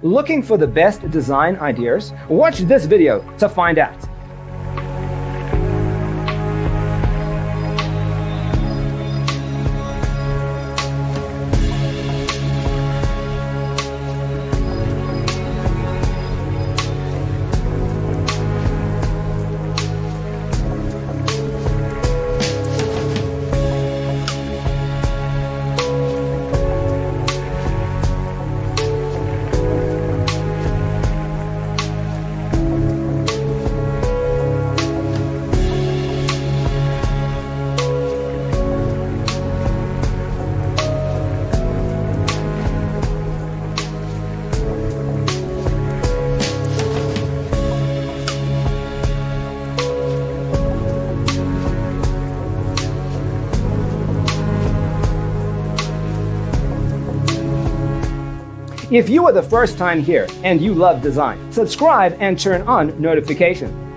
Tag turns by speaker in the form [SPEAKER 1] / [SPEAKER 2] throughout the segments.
[SPEAKER 1] Looking for the best design ideas? Watch this video to find out. If you are the first time here and you love design, subscribe and turn on notifications.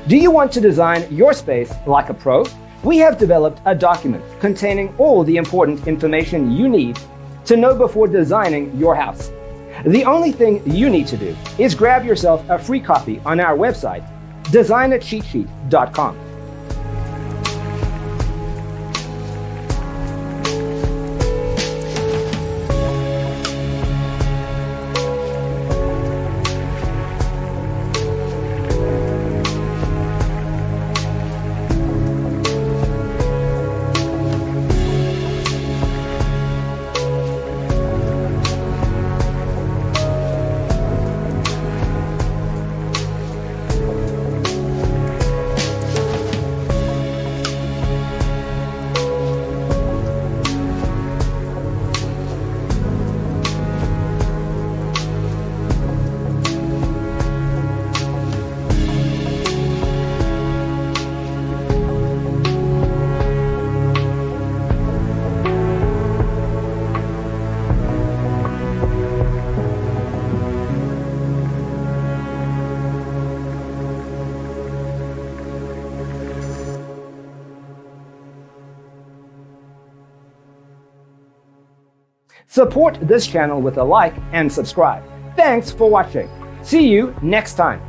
[SPEAKER 1] Do you want to design your space like a pro? We have developed a document containing all the important information you need to know before designing your house. The only thing you need to do is grab yourself a free copy on our website, designacheatsheet.com. Support this channel with a like and subscribe. Thanks for watching. See you next time.